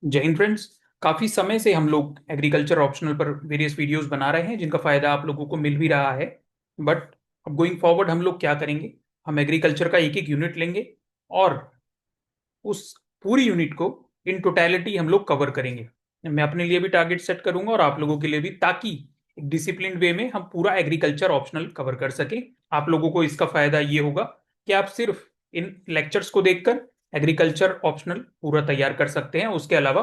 जय हिंद फ्रेंड्स। काफी समय से हम लोग एग्रीकल्चर ऑप्शनल पर वेरियस वीडियोस बना रहे हैं जिनका फायदा आप लोगों को मिल भी रहा है। बट अब गोइंग फॉरवर्ड हम लोग क्या करेंगे, हम एग्रीकल्चर का एक एक यूनिट लेंगे और उस पूरी यूनिट को इन टोटलिटी हम लोग कवर करेंगे। मैं अपने लिए भी टारगेट सेट करूंगा और आप लोगों के लिए भी, ताकि एक डिसिप्लिन वे में हम पूरा एग्रीकल्चर ऑप्शनल कवर कर सकें। आप लोगों को इसका फायदा ये होगा कि आप सिर्फ इन लेक्चर्स को देखकर एग्रीकल्चर ऑप्शनल पूरा तैयार कर सकते हैं। उसके अलावा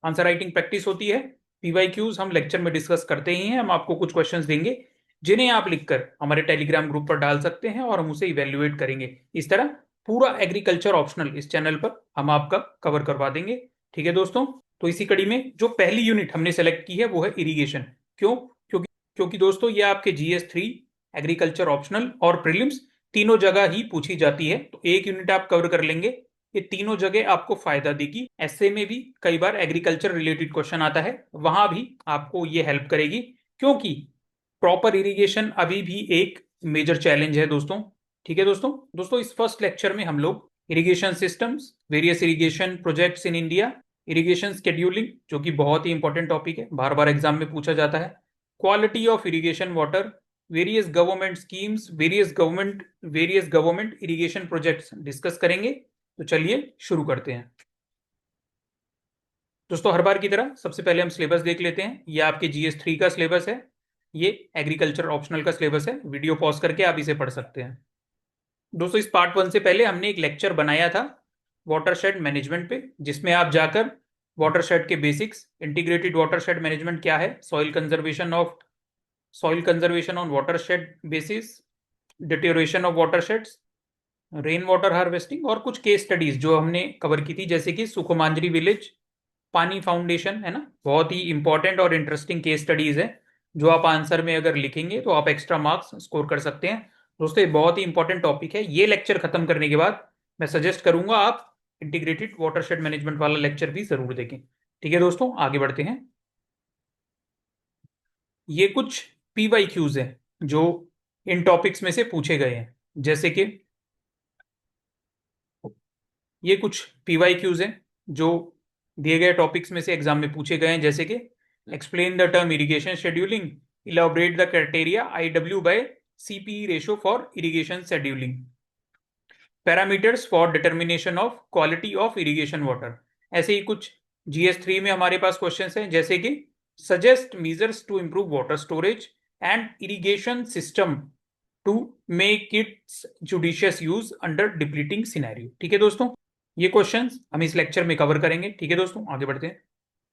आंसर राइटिंग प्रैक्टिस होती है। पीवाईक्यूज हम लेक्चर में डिस्कस करते ही हैं। हम आपको कुछ क्वेश्चंस देंगे जिन्हें आप लिखकर हमारे टेलीग्राम ग्रुप पर डाल सकते हैं और हम उसे इवेल्युएट करेंगे। इस तरह पूरा एग्रीकल्चर ऑप्शनल इस चैनल पर हम आपका कवर करवा देंगे। ठीक है दोस्तों, तो इसी कड़ी में जो पहली यूनिट हमने सेलेक्ट की है वो है इरिगेशन। क्यों? क्योंकि क्योंकि दोस्तों ये आपके GS3, एग्रीकल्चर ऑप्शनल और प्रीलिम्स तीनों जगह ही पूछी जाती है। तो एक यूनिट आप कवर कर लेंगे, ये तीनों जगह आपको फायदा देगी। ऐसे में भी कई बार एग्रीकल्चर रिलेटेड क्वेश्चन आता है, वहां भी आपको ये हेल्प करेगी, क्योंकि प्रॉपर इरिगेशन अभी भी एक मेजर चैलेंज है दोस्तों। ठीक है दोस्तों, इस फर्स्ट लेक्चर में हम लोग irrigation systems, various irrigation projects in India, irrigation scheduling जो कि बहुत ही इंपॉर्टेंट टॉपिक है, बार बार एग्जाम में पूछा जाता है, quality of irrigation water, various government schemes, various government irrigation projects discuss करेंगे। तो चलिए शुरू करते हैं दोस्तों। हर बार की तरह सबसे पहले हम सिलेबस देख लेते हैं। ये आपके GS3 का सिलेबस है, ये एग्रीकल्चर ऑप्शनल का सिलेबस है। वीडियो पॉज करके आप इसे पढ़ सकते हैं। दोस्तों इस पार्ट 1 से पहले हमने एक लेक्चर बनाया था वाटरशेड मैनेजमेंट पे, जिसमें आप जाकर वाटरशेड के बेसिक्स, इंटीग्रेटेड वाटरशेड मैनेजमेंट क्या है, soil conservation on watershed basis, deterioration of watersheds, rain water harvesting और कुछ केस स्टडीज जो हमने कवर की थी, जैसे कि सुकुमांजरी विलेज पानी फाउंडेशन, है ना। बहुत ही इंपॉर्टेंट और इंटरेस्टिंग केस स्टडीज है, जो आप आंसर में अगर लिखेंगे तो आप एक्स्ट्रा मार्क्स स्कोर कर सकते हैं। दोस्तों ये बहुत ही इंपॉर्टेंट टॉपिक है। ये लेक्चर खत्म करने के बाद मैं सजेस्ट करूंगा आप इंटीग्रेटेड वाटरशेड मैनेजमेंट वाला लेक्चर भी जरूर देखें। ठीक है दोस्तों, आगे बढ़ते हैं। ये कुछ PYQs हैं जो इन टॉपिक्स में से पूछे गए हैं, जैसे कि ये कुछ PYQs हैं जो दिए गए टॉपिक्स में से एग्जाम में पूछे गए हैं, जैसे कि explain the term irrigation scheduling, elaborate the criteria IW by CPE ratio for irrigation scheduling, parameters for determination of quality of irrigation water. ऐसे ही कुछ GS3 में हमारे पास क्वेश्चंस हैं, जैसे कि suggest measures to improve water storage and irrigation system to make its judicious use under depleting scenario. ठीक है दोस्तों, ये क्वेश्चंस हम इस लेक्चर में कवर करेंगे। ठीक है दोस्तों, आगे बढ़ते हैं।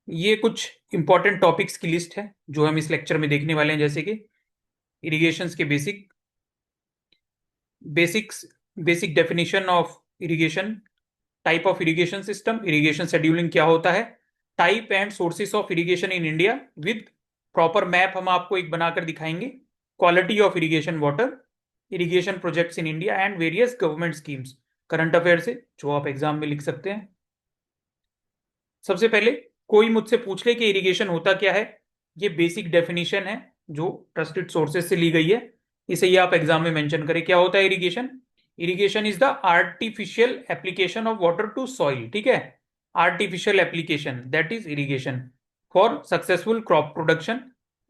ये कुछ इंपॉर्टेंट टॉपिक्स की लिस्ट है जो हम इस लेक्चर में देखने वाले हैं, जैसे कि इरिगेशन के basics basic definition of irrigation, type of irrigation system, irrigation scheduling क्या होता है, type and sources of irrigation in India with proper map हम आपको एक बनाकर दिखाएंगे, quality of irrigation water, irrigation projects in India and various government schemes, current affair से जो आप एग्जाम में लिख सकते हैं। सबसे पहले कोई मुझसे पूछ ले कि इरिगेशन होता क्या है, ये बेसिक डेफिनेशन है जो ट्रस्टेड सोर्सेज से ली गई है, इसे ये आप एग्जाम में मेंशन करें। क्या होता है irrigation? Irrigation is the artificial application of water to soil. ठीक है, artificial application, that is irrigation for successful crop production.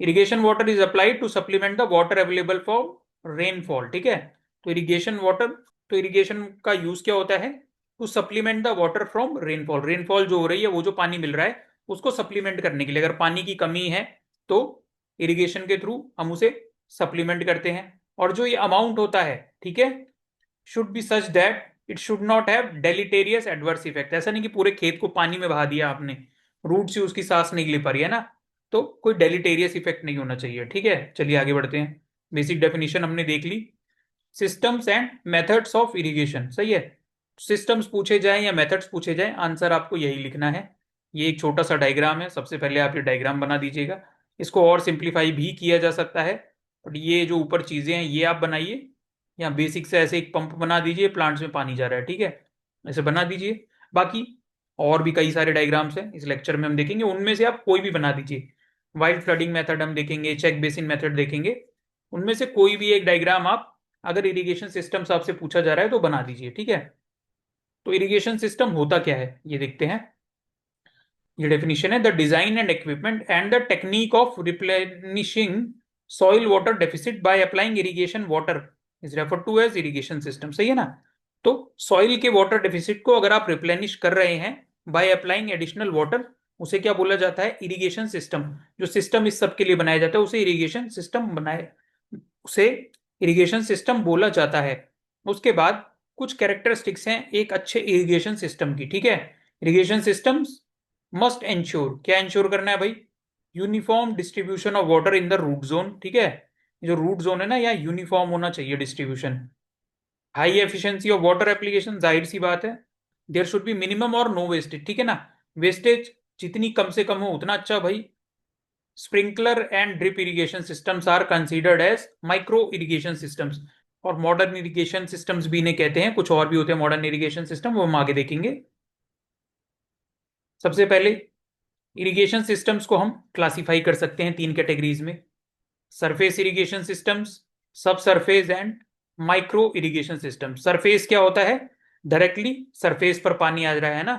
Irrigation water is applied to supplement the water available for rainfall. ठीक है, तो irrigation water, तो irrigation का use क्या होता है? To supplement the water from rainfall, rainfall जो हो रही है वो जो पानी मिल रहा है उसको सप्लीमेंट करने के लिए, अगर पानी की कमी है तो इरिगेशन के थ्रू हम उसे सप्लीमेंट करते हैं। और जो ये अमाउंट होता है, ठीक है, should be such that it should not have deleterious adverse effect. ऐसा नहीं कि पूरे खेत को पानी में बहा दिया आपने, रूट से उसकी सांस नहीं ले पा रही है ना, तो कोई डेलिटेरियस इफेक्ट नहीं होना चाहिए। ठीक है, चलिए आगे बढ़ते हैं। बेसिक डेफिनेशन हमने देख ली। Systems and methods of irrigation, सही है। सिस्टम्स पूछे जाएं या मेथड्स पूछे जाएं, आंसर आपको यही लिखना है। ये एक छोटा सा डायग्राम है, सबसे पहले आप ये डायग्राम बना दीजिएगा। इसको और सिंप्लीफाई भी किया जा सकता है, बट ये जो ऊपर चीजें हैं ये आप बनाइए। या बेसिक से ऐसे एक पंप बना दीजिए, प्लांट्स में पानी जा रहा है, ठीक है, ऐसे बना दीजिए। बाकी और भी कई सारे डायग्राम्स हैं इस लेक्चर में हम देखेंगे, उनमें से आप कोई भी बना दीजिए। वाइल्ड फ्लडिंग मेथड हम देखेंगे, चेक बेसिन मेथड देखेंगे, उनमें से कोई भी एक डायग्राम आप, अगर इरिगेशन सिस्टम से आपसे पूछा जा रहा है तो बना दीजिए। ठीक है, तो इरिगेशन सिस्टम होता क्या है ये देखते हैं। ये डेफिनेशन है, the design and equipment and the technique of replenishing soil water deficit by applying irrigation water is refer to as irrigation system. सही है ना? तो सॉइल के वाटर डेफिसिट को अगर आप रिप्लेनिश कर रहे हैं बाय अप्लाइंग एडिशनल वाटर, उसे क्या बोला जाता है? Irrigation system. जो सिस्टम इस सब के लिए बनाया जाता है उसे इरिगेशन सिस्टम बनाए, उसे इरिगेशन सिस्टम बोला जाता है। उसके बाद कुछ कैरेक्टरिस्टिक्स हैं एक अच्छे इरिगेशन सिस्टम की, ठीक है? इरिगेशन सिस्टम्स मस्ट इंश्योर, क्या इंश्योर करना है भाई? Uniform distribution of water in the root zone, ठीक है? जो रूट जोन है ना, यहाँ यूनिफॉर्म होना चाहिए distribution. High efficiency of water application, जाहिर सी बात है। देयर शुड बी मिनिमम और नो वेस्टेज, ठीक है ना? वेस्टेज जितनी कम से कम हो उतना अच्छा भाई। Sprinkler and drip irrigation systems are considered as micro irrigation systems. और मॉडर्न इरिगेशन सिस्टम्स भी इन्हें कहते हैं, कुछ और भी होते हैं मॉडर्न इरिगेशन सिस्टम, वो हम आगे देखेंगे। सबसे पहले इरिगेशन सिस्टम्स को हम क्लासिफाई कर सकते हैं तीन कैटेगरीज में: सरफेस इरिगेशन सिस्टम्स, सब surface and micro irrigation system. Surface क्या होता है? डायरेक्टली सरफेस पर पानी आ रहा है ना।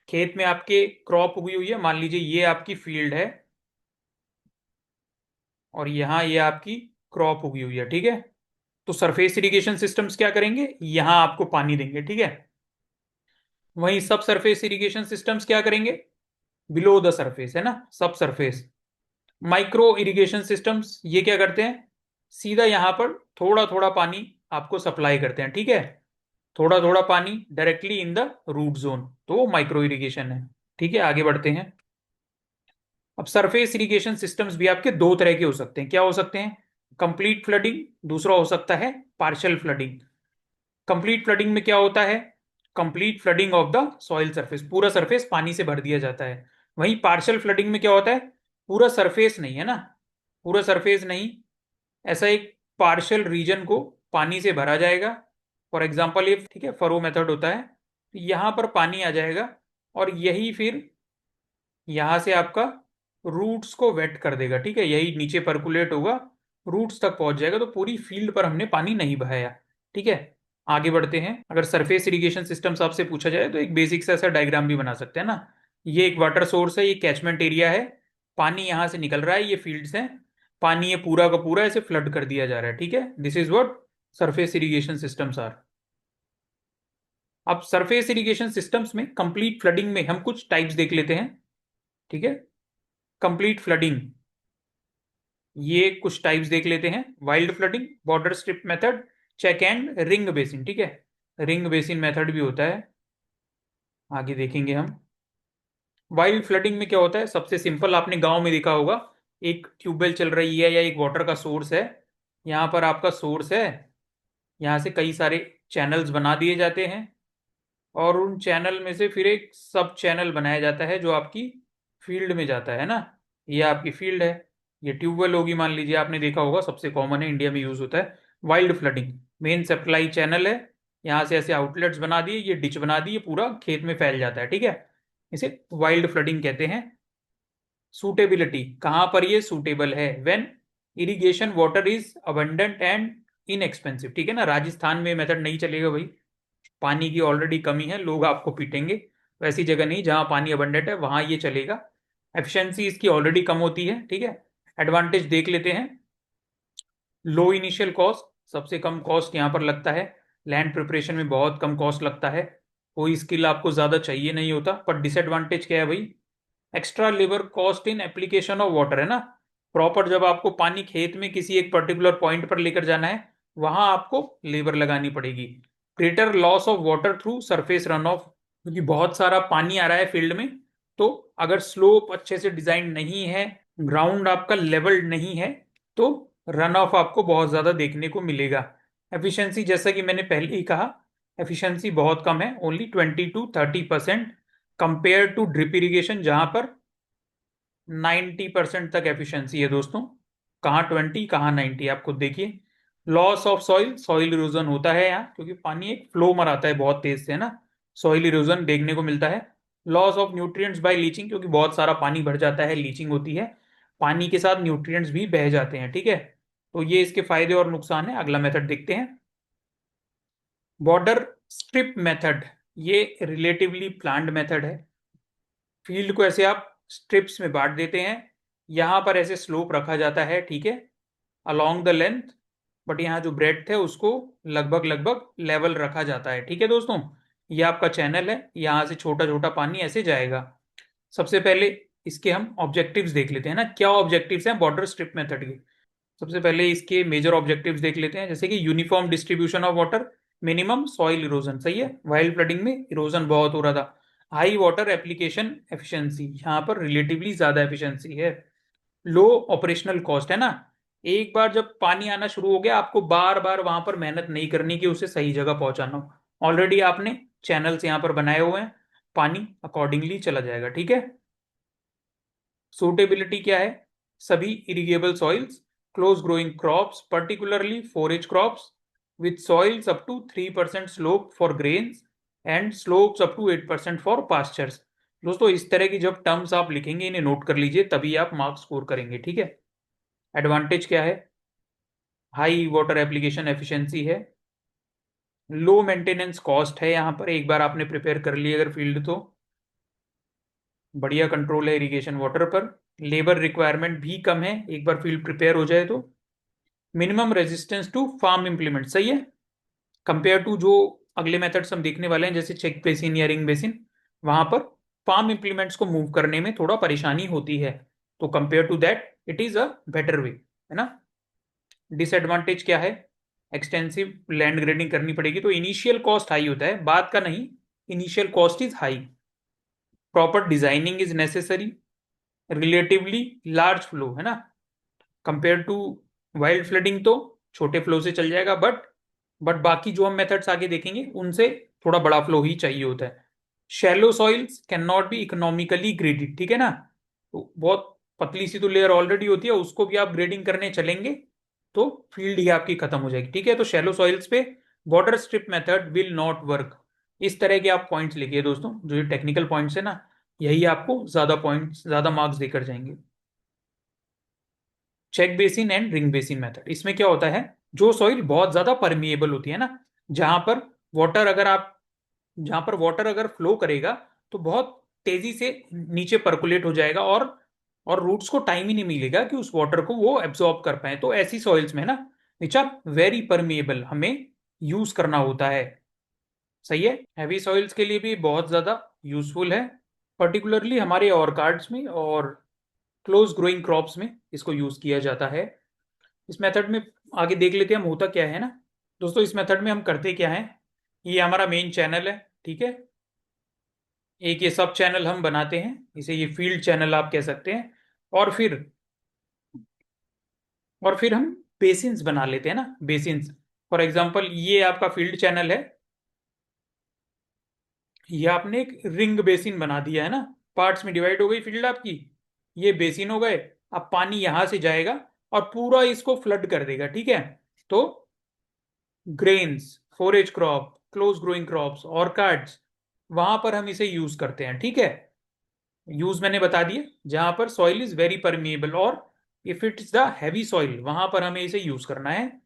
खेत में आपके क्रॉप उगी हुई है, मान लीजिए ये आपकी फील्ड है और यहाँ ये आपकी क्रॉप उगी हुई है, ठीक है? तो सरफेस इरिगेशन सिस्टम्स क्या करेंगे? यहां आपको पानी देंगे, ठीक है? वहीं सब सरफेस इरिगेशन सिस्टम्स क्या करेंगे? बिलो द सरफेस, है ना, सब सरफेस। माइक्रो इरिगेशन सिस्टम्स ये क्या करते हैं? सीधा यहां पर थोड़ा थोड़ा पानी आपको सप्लाई करते हैं, ठीक है? थोड़ा थोड़ा पानी directly in the root zone, तो वो माइक्रो इरिगेशन है। ठीक है, आगे बढ़ते हैं। अब सरफेस इरिगेशन सिस्टम्स भी आपके दो तरह के हो सकते हैं। क्या हो सकते हैं? कंप्लीट फ्लडिंग, दूसरा हो सकता है पार्शियल फ्लडिंग। कंप्लीट फ्लडिंग में क्या होता है? Complete flooding of the soil surface, पूरा सरफेस पानी से भर दिया जाता है। वहीं पार्शियल फ्लडिंग में क्या होता है? पूरा सरफेस नहीं, है ना, पूरा सरफेस नहीं, ऐसा एक पार्शियल रीजन को पानी से भरा जाएगा। फॉर एग्जाम्पल ये, ठीक है, फरो मेथड होता है। तो यहां पर पानी आ जाएगा और यही फिर यहां से आपका रूट्स को वेट कर देगा, ठीक है? यही नीचे परकुलेट होगा, रूट्स तक पहुंच जाएगा, तो पूरी फील्ड पर हमने पानी नहीं बहाया। ठीक है, आगे बढ़ते हैं। अगर सरफेस इरिगेशन सिस्टम से आपसे पूछा जाए तो एक बेसिक सा ऐसा डायग्राम भी बना सकते हैं ना। ये एक वाटर सोर्स है, ये कैचमेंट एरिया है, पानी यहां से निकल रहा है, ये फील्ड्स हैं, पानी ये पूरा का पूरा ऐसे फ्लड कर दिया जा रहा है, ठीक है? This is what surface irrigation systems are. अब सरफेस इरिगेशन सिस्टम्स में कंप्लीट फ्लडिंग में हम कुछ टाइप्स देख लेते हैं, ठीक है? कंप्लीट फ्लडिंग, ये कुछ टाइप्स देख लेते हैं: wild flooding, border strip method, check and ring basin, ठीक है? रिंग बेसिन मेथड भी होता है, आगे देखेंगे हम। वाइल्ड फ्लडिंग में क्या होता है? सबसे सिंपल, आपने गांव में देखा होगा, एक ट्यूबवेल चल रही है या एक वाटर का सोर्स है, यहाँ पर आपका सोर्स है, यहाँ से कई सारे चैनल्स बना दिए जाते हैं और उन चैनल में से फिर एक सब चैनल बनाया जाता है जो आपकी फील्ड में जाता है ना। ये आपकी फील्ड है, ये ट्यूबवेल होगी मान लीजिए, आपने देखा होगा, सबसे कॉमन है, इंडिया में यूज होता है। Wild flooding, main supply channel है, यहाँ से ऐसे आउटलेट्स बना दिए, ये डिच बना दी, ये पूरा खेत में फैल जाता है, ठीक है? इसे वाइल्ड फ्लडिंग कहते हैं। सूटेबिलिटी, कहाँ पर ये सूटेबल है? When irrigation water is abundant and inexpensive, ठीक है ना? राजस्थान में मेथड नहीं चलेगा भाई, पानी की ऑलरेडी कमी है, लोग आपको पीटेंगे। वैसी जगह नहीं, जहां पानी अबंडेंट है वहां ये चलेगा। एफिशिएंसी इसकी ऑलरेडी कम होती है, ठीक है? एडवांटेज देख लेते हैं। लो इनिशियल कॉस्ट, सबसे कम कॉस्ट यहाँ पर लगता है, लैंड प्रिपरेशन में बहुत कम कॉस्ट लगता है, कोई स्किल आपको ज्यादा चाहिए नहीं होता। पर डिसएडवांटेज क्या है भाई? Extra labour cost in application of water, है ना। प्रॉपर जब आपको पानी खेत में किसी एक पर्टिकुलर पॉइंट पर लेकर जाना है, वहां आपको लेबर लगानी पड़ेगी। Greater loss of water through surface run of, क्योंकि बहुत सारा पानी आ रहा है फील्ड में, तो अगर स्लोप अच्छे से डिजाइन नहीं है, ग्राउंड आपका लेवल नहीं है, तो रन ऑफ आपको बहुत ज्यादा देखने को मिलेगा। एफिशिएंसी, जैसा कि मैंने पहले ही कहा, एफिशिएंसी बहुत कम है, only 20 to 30% compare to drip irrigation, जहां पर 90% तक एफिशिएंसी है दोस्तों। कहाँ 20, कहाँ 90, आप खुद देखिए। Loss of soil, soil erosion होता है यहाँ, क्योंकि पानी एक फ्लो मराता है बहुत तेज से, है ना, सॉइल इरोजन देखने को मिलता है। Loss of nutrients by leaching, क्योंकि बहुत सारा पानी भर जाता है, लीचिंग होती है, पानी के साथ न्यूट्रिएंट्स भी बह जाते हैं, ठीक है? तो ये इसके फायदे और नुकसान है। अगला मेथड देखते हैं, बॉर्डर स्ट्रिप मेथड। ये रिलेटिवली प्लान्ड मेथड है, फील्ड को ऐसे आप स्ट्रिप्स में बांट देते हैं, यहां पर ऐसे स्लोप रखा जाता है, ठीक है, अलोंग द लेंथ, बट यहाँ जो ब्रेड्थ है उसको लगभग लगभग लेवल रखा जाता है, ठीक है दोस्तों। ये आपका चैनल है, यहाँ से छोटा छोटा पानी ऐसे जाएगा। सबसे पहले इसके हम ऑब्जेक्टिव्स देख लेते हैं ना, क्या ऑब्जेक्टिव्स हैं बॉर्डर स्ट्रिप मेथड के। सबसे पहले इसके मेजर ऑब्जेक्टिव्स देख लेते हैं, जैसे कि uniform distribution of water, minimum soil erosion, सही है, वाइल्ड फ्लडिंग में इरोजन बहुत हो रहा था। हाई वाटर एप्लीकेशन एफिशिएंसी, यहाँ पर रिलेटिवली ज्यादा एफिशिएंसी है। लो ऑपरेशनल कॉस्ट है ना, एक बार जब पानी आना शुरू हो गया आपको बार बार वहां पर मेहनत नहीं करनी कि उसे सही जगह पहुंचाना, ऑलरेडी आपने चैनल्स यहाँ पर बनाए हुए हैं, पानी अकॉर्डिंगली चला जाएगा, ठीक है। सूटेबिलिटी क्या है, सभी irrigable soils, close growing crops particularly forage crops, with soils up to 3% slope for grains and slopes up to 8% for pastures. दोस्तों इस तरह की जब टर्म्स आप लिखेंगे इन्हें नोट कर लीजिए, तभी आप मार्क्स स्कोर करेंगे, ठीक है। एडवांटेज क्या है, हाई वाटर एप्लीकेशन एफिशिएंसी है, लो मेंटेनेंस कॉस्ट है, यहाँ पर एक बार आपने प्रिपेयर कर ली अगर फील्ड तो बढ़िया कंट्रोल है इरिगेशन वाटर पर, लेबर रिक्वायरमेंट भी कम है एक बार फील्ड प्रिपेयर हो जाए तो, minimum resistance to farm implement, सही है, कंपेयर टू जो अगले मेथड्स हम देखने वाले हैं जैसे चेक बेसिन या रिंग बेसिन, वहां पर फार्म इम्प्लीमेंट्स को मूव करने में थोड़ा परेशानी होती है, तो compare to that it is a better way, है ना। डिसएडवांटेज क्या है, एक्सटेंसिव लैंड ग्रेडिंग करनी पड़ेगी तो इनिशियल कॉस्ट हाई होता है, बाद का नहीं, initial cost is high, proper designing is necessary, relatively large flow है ना, कंपेयर टू वाइल्ड फ्लडिंग तो छोटे फ्लो से चल जाएगा, बट बाकी जो हम मेथड्स आगे देखेंगे उनसे थोड़ा बड़ा फ्लो ही चाहिए होता है। Shallow soils can not B economically graded, ठीक है ना, तो बहुत पतली सी तो लेयर ऑलरेडी होती है, उसको भी आप ग्रेडिंग करने चलेंगे तो फील्ड ही आपकी खत्म हो जाएगी, ठीक है। तो शैलो सॉइल्स पे border strip method will not work. इस तरह के आप पॉइंट्स लिखिए दोस्तों, जो ये टेक्निकल पॉइंट्स है ना, यही आपको ज्यादा पॉइंट्स ज्यादा मार्क्स देकर जाएंगे। Check basin and ring basin method, इसमें क्या होता है, जो सॉइल बहुत ज्यादा परमिएबल होती है ना, जहां पर वाटर अगर आप जहां पर वाटर अगर फ्लो करेगा तो बहुत तेजी से नीचे परकुलेट हो जाएगा, और रूट्स को टाइम ही नहीं मिलेगा कि उस वाटर को वो एब्जॉर्ब कर पाए, तो ऐसी सॉइल्स में ना विच आर वेरी परमिएबल हमें यूज करना होता है, सही है। हैवी सॉइल्स के लिए भी बहुत ज्यादा यूजफुल है, पर्टिकुलरली हमारे ऑर्कार्ड्स में और क्लोज ग्रोइंग क्रॉप्स में इसको यूज किया जाता है। इस मेथड में आगे देख लेते हैं हम होता क्या है ना। दोस्तों इस मेथड में हम करते क्या है, ये हमारा मेन चैनल है, ठीक है, एक ये सब चैनल हम बनाते हैं, इसे ये फील्ड चैनल आप कह सकते हैं, और फिर हम बेसिन्स बना लेते हैं ना, बेसिन्स। फॉर एग्जांपल ये आपका फील्ड चैनल है, ये आपने एक रिंग बेसिन बना दिया है ना, पार्ट्स में डिवाइड हो गई फील्ड आपकी, ये बेसिन हो गए। अब पानी यहां से जाएगा और पूरा इसको फ्लड कर देगा, ठीक है। तो grains, forage crop, close growing crops, orchards, वहां पर हम इसे यूज करते हैं, ठीक है। यूज मैंने बता दिया, जहां पर सॉइल इज वेरी परमिएबल, और if it is the heavy soil वहां पर हमें इसे यूज करना है।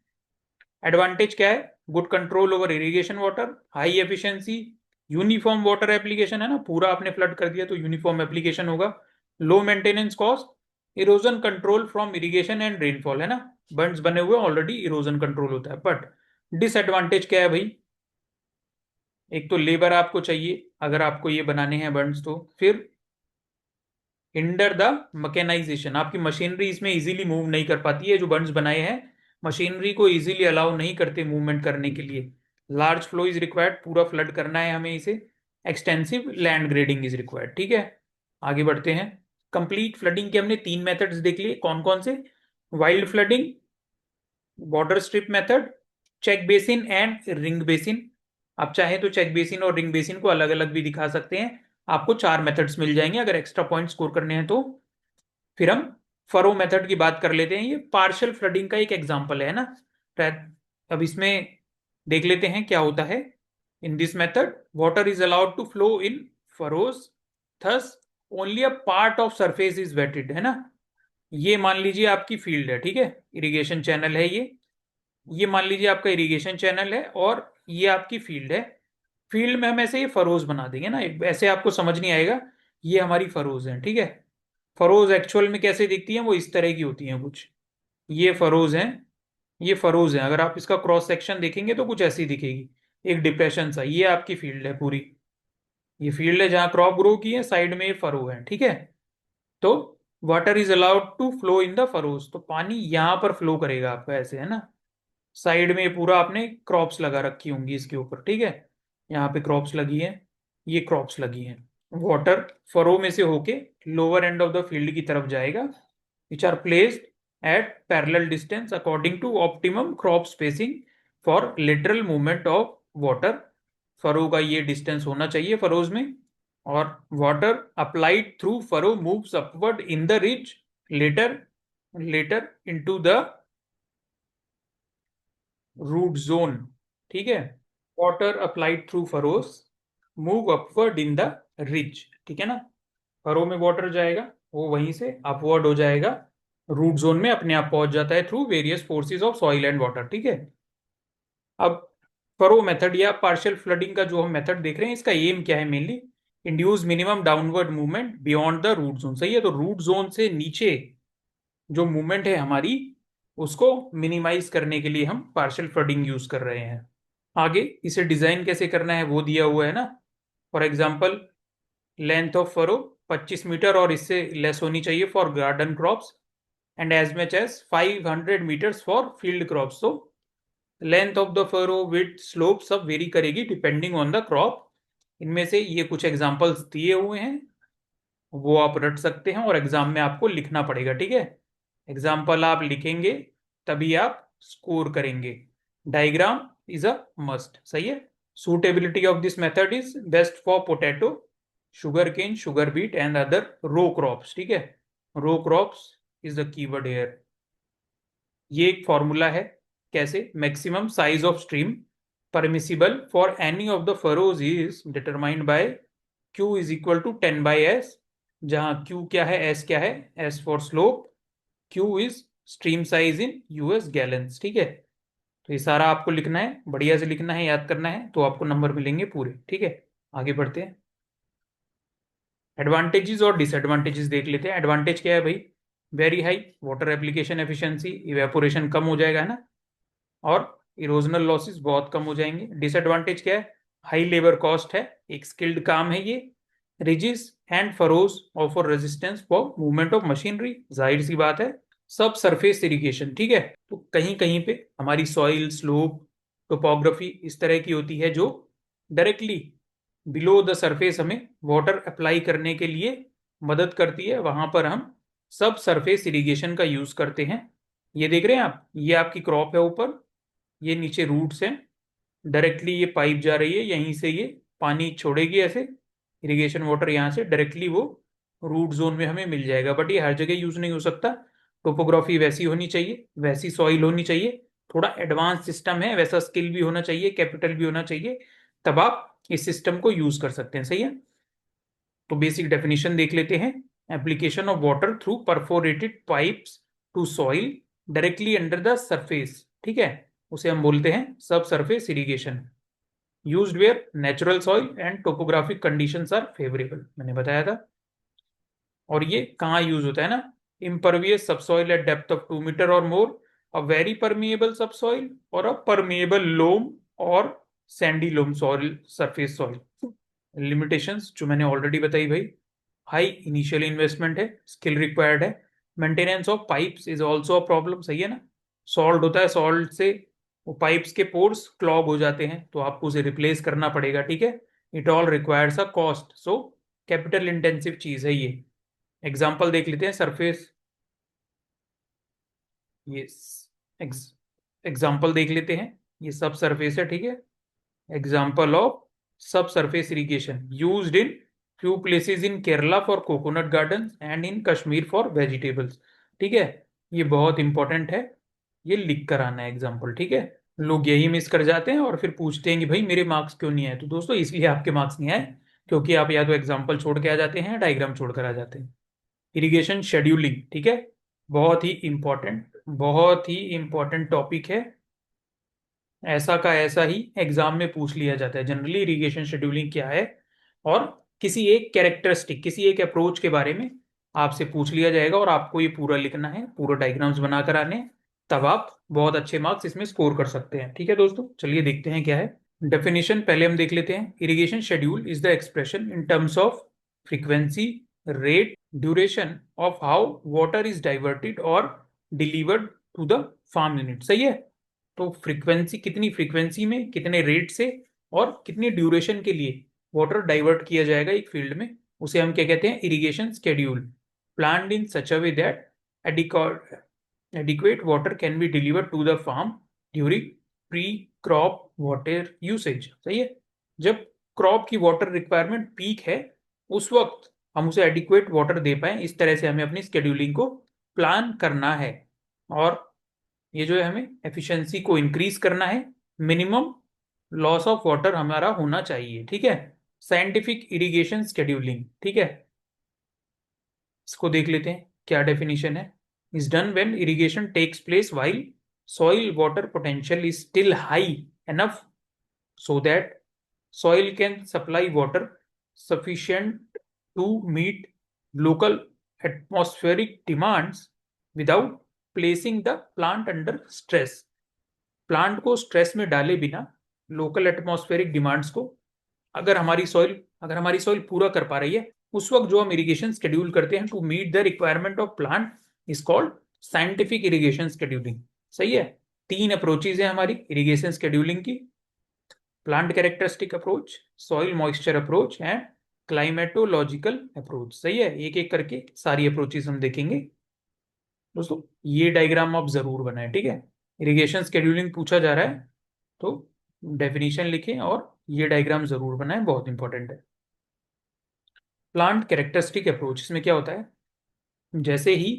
एडवांटेज क्या है, good control over irrigation water, high efficiency, uniform water application है ना, पूरा आपने फ्लड कर दिया तो यूनिफॉर्म एप्लीकेशन होगा, low maintenance cost, erosion control from irrigation and rainfall है ना, बंड्स बने हुए ऑलरेडी इरोजन कंट्रोल होता है। बट डिसएडवांटेज क्या है भाई, एक तो लेबर आपको चाहिए अगर आपको ये बनाने हैं बंड्स, तो फिर हिंडर द मैकेनाइजेशन, आपकी मशीनरी इसमें इजीली मूव नहीं कर पाती है, जो बंड्स बनाए हैं मशीनरी को इजीली अलाउ नहीं करते मूवमेंट करने के लिए, लार्ज फ्लो इज रिक्वायर्ड, पूरा फ्लड करना है हमें इसे, extensive land grading is required, ठीक है। आगे बढ़ते हैं, कंप्लीट फ्लडिंग के हमने 3 मेथड्स देख लिए, कौन कौन से, wild flooding, border strip method, check basin and ring basin. आप चाहे तो चेक बेसिन और रिंग बेसिन को अलग अलग भी दिखा सकते हैं, आपको 4 मेथड्स मिल जाएंगे अगर एक्स्ट्रा पॉइंट स्कोर करने हैं तो। फिर हम फरो मेथड की बात कर लेते हैं, ये पार्शियल फ्लडिंग का एक एग्जांपल है ना। अब इसमें देख लेते हैं क्या होता है। In this method water is allowed to flow in furrows, thus only a part of surface is wetted, है ना। ये मान लीजिए आपकी फील्ड है, ठीक है, इरिगेशन चैनल है ये मान लीजिए आपका इरिगेशन चैनल है और ये आपकी फील्ड है। फील्ड में हम ऐसे ये फरोज बना देंगे ना, ऐसे आपको समझ नहीं आएगा, ये हमारी फरोज हैं, ठीक है। फरोज एक्चुअल में कैसे दिखती हैं, वो इस तरह की होती हैं कुछ। ये फरोज हैं, ये फरोज हैं। अगर आप इसका क्रॉस सेक्शन देखेंगे तो कुछ ऐसी दिखेगी, एक डिप्रेशन सा। ये आपकी फील्ड है पूरी, ये फील्ड है जहां क्रॉप ग्रो की है, साइड में ये फरो है, ठीक है। तो water is allowed to flow in the furrows, तो पानी यहां पर फ्लो करेगा आपका, ऐसे है ना। साइड में पूरा आपने क्रॉप्स लगा रखी होंगी इसके ऊपर, ठीक है। यहाँ पे क्रॉप्स लगी है, ये क्रॉप्स लगी हैं। वाटर फरो में से होके lower end of the field की तरफ जाएगा, which are placed at parallel distance according to optimum crop spacing for lateral movement of water. Furrow का ये डिस्टेंस होना चाहिए फरोज में। और water applied through furrow moves upward in the ridge later later into the root zone, ठीक है। Water applied through furrows move upward in the ridge, ठीक है ना। फरो में वाटर जाएगा, वो वहीं से अपवर्ड हो जाएगा, रूट जोन में अपने आप पहुंच जाता है through various forces of soil and water, ठीक है। अब फरो मेथड या पार्शियल फ्लडिंग का जो हम मेथड देख रहे हैं, इसका एम क्या है mainly, induce minimum downward movement beyond the root zone, सही है। तो रूट जोन से नीचे जो मूवमेंट है हमारी, उसको मिनिमाइज करने के लिए हम पार्शियल फ्लडिंग यूज कर रहे हैं। आगे इसे डिजाइन कैसे करना है वो दिया हुआ है ना। For example, length of furrow 25 meter और इससे लेस होनी चाहिए for garden crops, and as much as 500 meters for field crops. तो length of the furrow width slope सब वेरी करेगी डिपेंडिंग ऑन द क्रॉप। इनमें से ये कुछ एग्जांपल्स दिए हुए हैं, वो आप रट सकते हैं और एग्जाम में आपको लिखना पड़ेगा, ठीक है। एग्जाम्पल आप लिखेंगे तभी आप स्कोर करेंगे। डायग्राम इज अ मस्ट, सही है। Suitability of this method is best for potato, sugar cane, sugar beet and other row crops, ठीक है। Row crops is the keyword here. ये एक फॉर्मूला है, कैसे, maximum size of stream permissible for any of the furrows is determined by Q is equal to 10/S, जहां Q क्या है, S क्या है, S for slope, Q is stream size in US gallons, ठीक है। तो ये सारा आपको लिखना है, बढ़िया से लिखना है, याद करना है, तो आपको नंबर मिलेंगे पूरे, ठीक है। आगे बढ़ते हैं। एडवांटेजेस और डिसएडवांटेजेस देख लेते हैं। एडवांटेज क्या है भाई, very high water application efficiency, evaporation कम हो जाएगा, है ना। और इरोजनल लॉसेस बहुत कम हो जाएंगे। डिसएडवांटेज क्या है, हाई लेबर कॉस्ट है, एक स्किल्ड काम है ये। Ridges and furrows offer resistance for movement of machinery, जाहिर सी बात है। सब सरफेस इरिगेशन, ठीक है। तो कहीं कहीं पे हमारी सॉइल स्लोप टोपोग्राफी इस तरह की होती है जो डायरेक्टली बिलो द सरफेस हमें वाटर अप्लाई करने के लिए मदद करती है, वहां पर हम सब सरफेस इरिगेशन का यूज करते हैं। ये देख रहे हैं आप, ये आपकी क्रॉप है ऊपर, ये नीचे रूट्स हैं, डायरेक्टली ये पाइप जा रही है, यहीं से ये पानी छोड़ेगी ऐसे, इरिगेशन वाटर यहाँ से डायरेक्टली वो रूट जोन में हमें मिल जाएगा। बट ये हर जगह यूज नहीं हो सकता, टोपोग्राफी वैसी होनी चाहिए, वैसी सॉइल होनी चाहिए, थोड़ा एडवांस सिस्टम है, वैसा स्किल भी होना चाहिए, कैपिटल भी होना चाहिए, तब आप इस सिस्टम को यूज कर सकते हैं, सही है। तो बेसिक डेफिनेशन देख लेते हैं। Application of water through perforated pipes to soil directly under the surface, ठीक है, उसे हम बोलते हैं subsurface irrigation. Used where natural soil and topographic conditions are favourable, मैंने बताया था। और ये कहाँ यूज होता है ना, impervious subsoil at depth of 2 metre और more, a very permeable subsoil, और अ परमिएबल लोम और sandy loam soil, surface soil. Limitations जो मैंने ऑलरेडी बताई भाई, हाई इनिशियल इन्वेस्टमेंट है, स्किल रिक्वायर्ड है, maintenance of pipes is also a problem, सही है ना। सॉल्ट होता है, सॉल्ट से वो पाइप्स के पोर्स क्लॉग हो जाते हैं, तो आपको उसे रिप्लेस करना पड़ेगा, ठीक है। It all requires a cost, so capital intensive चीज है ये। एग्जाम्पल देख लेते हैं सरफेस, ये एग्जाम्पल देख लेते हैं। ये सब सरफेस है, ठीक है। एग्जाम्पल ऑफ सब surface irrigation used in few places in Kerala for coconut gardens and in Kashmir for vegetables, ठीक है। ये बहुत इंपॉर्टेंट है, ये लिख कर आना है एग्जाम्पल, ठीक है। लोग यही मिस कर जाते हैं और फिर पूछते हैं कि भाई मेरे मार्क्स क्यों नहीं आए। तो दोस्तों इसलिए आपके मार्क्स नहीं आए क्योंकि आप या तो एग्जाम्पल छोड़ के आ जाते हैं, डायग्राम छोड़ कर आ जाते हैं। इरिगेशन शेड्यूलिंग, ठीक है, बहुत ही इंपॉर्टेंट, बहुत ही इंपॉर्टेंट टॉपिक है। ऐसा का ऐसा ही एग्जाम में पूछ लिया जाता है जनरली, इरिगेशन शेड्यूलिंग क्या है और किसी एक कैरेक्टरिस्टिक, किसी एक अप्रोच के बारे में आपसे पूछ लिया जाएगा और आपको ये पूरा लिखना है, पूरा डायग्राम्स बनाकर आने हैं, तब आप बहुत अच्छे मार्क्स इसमें स्कोर कर सकते हैं। ठीक है दोस्तों, चलिए देखते हैं क्या है डेफिनेशन। पहले हम देख लेते हैं, irrigation schedule is the expression in terms of frequency, rate, duration of how water is diverted और delivered to the farm unit. सही है, तो फ्रीक्वेंसी, कितनी फ्रीक्वेंसी में, कितने रेट से और कितनी ड्यूरेशन के लिए वाटर डाइवर्ट किया जाएगा एक फील्ड में, उसे हम क्या कहते हैं, irrigation schedule. Planned in such a way that adequate water can be delivered to the farm during pre crop water usage। सही है, जब क्रॉप की वाटर रिक्वायरमेंट पीक है उस वक्त हम उसे एडिक्वेट वाटर दे पाए, इस तरह से हमें अपनी स्केड्यूलिंग को प्लान करना है। और ये जो है, हमें एफिशिएंसी को इंक्रीज करना है, मिनिमम लॉस ऑफ वाटर हमारा होना चाहिए। ठीक है, साइंटिफिक इरिगेशन शेड्यूलिंग। ठीक है, इसको देख लेते हैं क्या डेफिनेशन है। Is done when irrigation takes place while soil water potential is still high enough so that soil can supply water sufficient to meet local atmospheric demands without placing the plant under stress। Plant को stress में डाले बिना local atmospheric demands को अगर हमारी soil पूरा कर पा रही है, उस वक्त जो हम इरिगेशन शेड्यूल करते हैं to meet the requirement of plant is called scientific irrigation scheduling. सही है, तीन अप्रोचेज है हमारी इरिगेशन शेड्यूलिंग की, plant characteristic approach, soil moisture approach and climatological approach. सही है, एक एक करके सारी अप्रोचेज हम देखेंगे दोस्तों। ये डायग्राम आप जरूर बनाएं। ठीक है, इरिगेशन शेड्यूलिंग पूछा जा रहा है तो डेफिनेशन लिखें और ये डायग्राम जरूर बनाएं, बहुत इंपॉर्टेंट है। प्लांट कैरेक्टरिस्टिक अप्रोच, इसमें क्या होता है, जैसे ही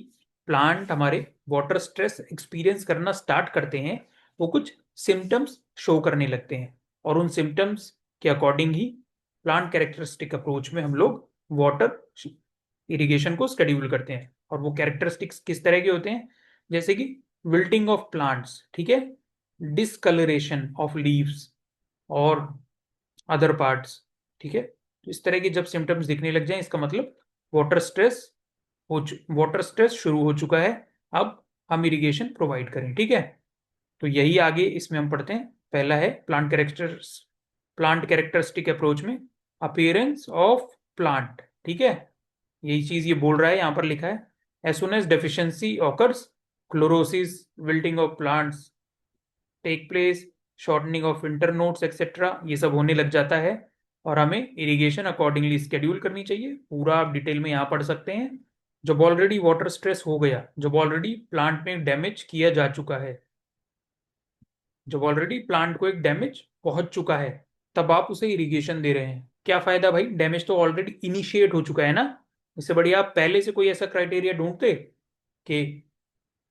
प्लांट हमारे वाटर स्ट्रेस एक्सपीरियंस करना स्टार्ट करते हैं, वो कुछ सिम्टम्स शो करने लगते हैं और उन सिम्टम्स के अकॉर्डिंग ही प्लांट कैरेक्टरिस्टिक अप्रोच में हम लोग वाटर इरिगेशन को शेड्यूल करते हैं। और वो कैरेक्टरिस्टिक्स किस तरह के होते हैं, जैसे कि विल्टिंग ऑफ प्लांट्स, ठीक है, डिसकलरेशन ऑफ लीव्स और अदर पार्ट्स। ठीक है, तो इस तरह के जब सिम्टम्स दिखने लग जाएं, इसका मतलब वाटर स्ट्रेस वाटर स्ट्रेस शुरू हो चुका है, अब हम इरिगेशन प्रोवाइड करें। ठीक है, तो यही आगे इसमें हम पढ़ते हैं। पहला है प्लांट कैरेक्टरिस्टिक अप्रोच में अपीयरेंस ऑफ प्लांट। ठीक है, यही चीज ये बोल रहा है, यहां पर लिखा है as soon as deficiency occurs, chlorosis, wilting of plants take place, shortening of internodes etcetera, ये सब होने लग जाता है और हमें इरिगेशन अकॉर्डिंगली स्केड्यूल करनी चाहिए। पूरा आप डिटेल में यहाँ पढ़ सकते हैं। जब ऑलरेडी वाटर स्ट्रेस हो गया, जब ऑलरेडी प्लांट में डैमेज किया जा चुका है, जब ऑलरेडी प्लांट को एक डैमेज पहुंच चुका है, तब आप उसे इरिगेशन दे रहे हैं, क्या फायदा भाई, डैमेज तो ऑलरेडी इनिशिएट हो चुका है ना। इससे बढ़िया आप पहले से कोई ऐसा क्राइटेरिया ढूंढते कि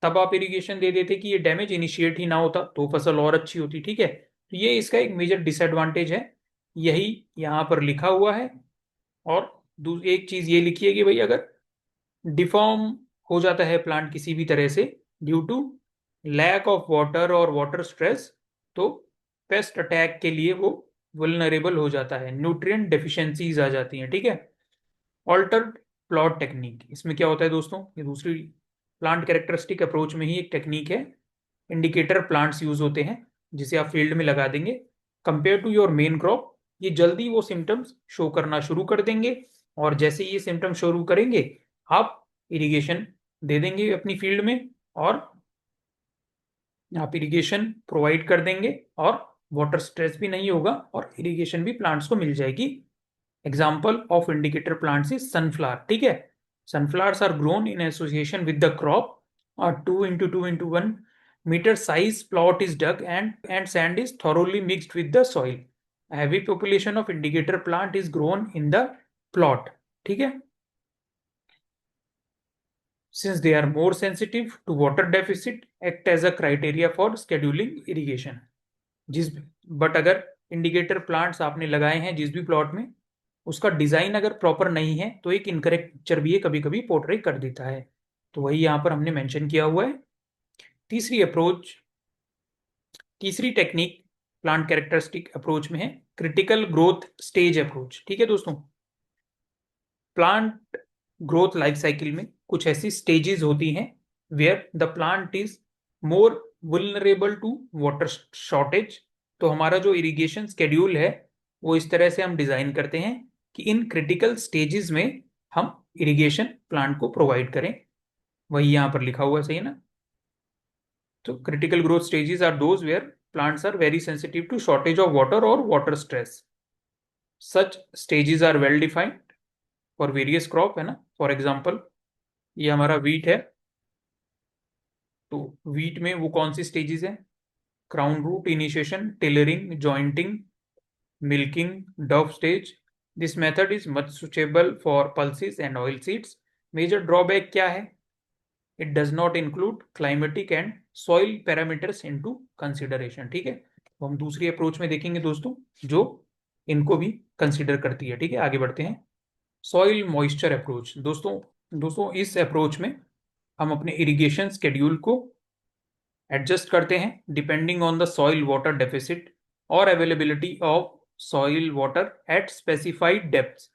तब आप इरिगेशन दे देते कि ये डैमेज इनिशिएट ही ना होता, तो फसल और अच्छी होती। ठीक है, तो ये इसका एक मेजर डिसएडवांटेज है, यही यहाँ पर लिखा हुआ है। और एक चीज ये लिखी है कि भाई अगर डिफॉर्म हो जाता है प्लांट किसी भी तरह से due to lack of water और वाटर स्ट्रेस, तो पेस्ट अटैक के लिए वो वल्नरेबल हो जाता है, न्यूट्रिएंट डेफिशिएंसीज आ जाती हैं। ठीक है, ऑल्टर्ड प्लॉट टेक्निक, इसमें क्या होता है दोस्तों, ये दूसरी प्लांट कैरेक्टरिस्टिक अप्रोच में ही एक टेक्निक है, इंडिकेटर प्लांट्स यूज होते हैं जिसे आप फील्ड में लगा देंगे, compare to your main crop, ये जल्दी वो सिम्टम्स शो करना शुरू कर देंगे और जैसे ये सिम्टम्स शुरू करेंगे आप इरिगेशन दे देंगे अपनी फील्ड में और आप इरिगेशन प्रोवाइड कर देंगे और वाटर स्ट्रेस भी नहीं होगा और इरिगेशन भी प्लांट्स को मिल जाएगी। Example of indicator plants is sunflower. ठीक है, sunflowers are grown in association with the crop, or 2 into 2 into 1 meter size plot is dug and sand is thoroughly mixed with the soil। A heavy population of indicator plant is grown in the plot। ठीक है, since they are more sensitive to water deficit act as a criteria for scheduling irrigation। जिस but अगर indicator plants आपने लगाए हैं जिस भी plot में, उसका डिजाइन अगर प्रॉपर नहीं है तो एक इनकरेक्ट पिक्चर भी ये कभी कभी पोर्ट्रे कर देता है, तो वही यहां पर हमने मेंशन किया हुआ है। तीसरी टेक्निक प्लांट कैरेक्टरिस्टिक अप्रोच में है क्रिटिकल ग्रोथ स्टेज अप्रोच। ठीक है दोस्तों, प्लांट ग्रोथ लाइफ साइकिल में कुछ ऐसी स्टेजेस होती हैं where the plant is more vulnerable to water shortage. तो हमारा जो इरिगेशन स्केड्यूल है वो इस तरह से हम डिजाइन करते हैं कि इन क्रिटिकल स्टेजेस में हम इरिगेशन प्लांट को प्रोवाइड करें। वही यहाँ पर लिखा हुआ है, सही है ना। तो critical growth stages are those where plants are very sensitive to shortage of water or water stress. Such stages are well defined for various crop, है ना। फॉर एग्जाम्पल ये हमारा वीट है, तो वीट में वो कौन सी स्टेजेस है? Crown root initiation, tillering, jointing, milking, dough stage. This method is much suitable for pulses and oil seeds. Major drawback क्या है? It does not include climatic and soil parameters into consideration. ठीक है, तो हम दूसरी approach में देखेंगे दोस्तों जो इनको भी कंसिडर करती है। ठीक है, आगे बढ़ते हैं। Soil moisture approach. दोस्तों दोस्तों इस अप्रोच में हम अपने इरिगेशन स्केड्यूल को एडजस्ट करते हैं depending on the soil water deficit और availability of soil water at specified depth.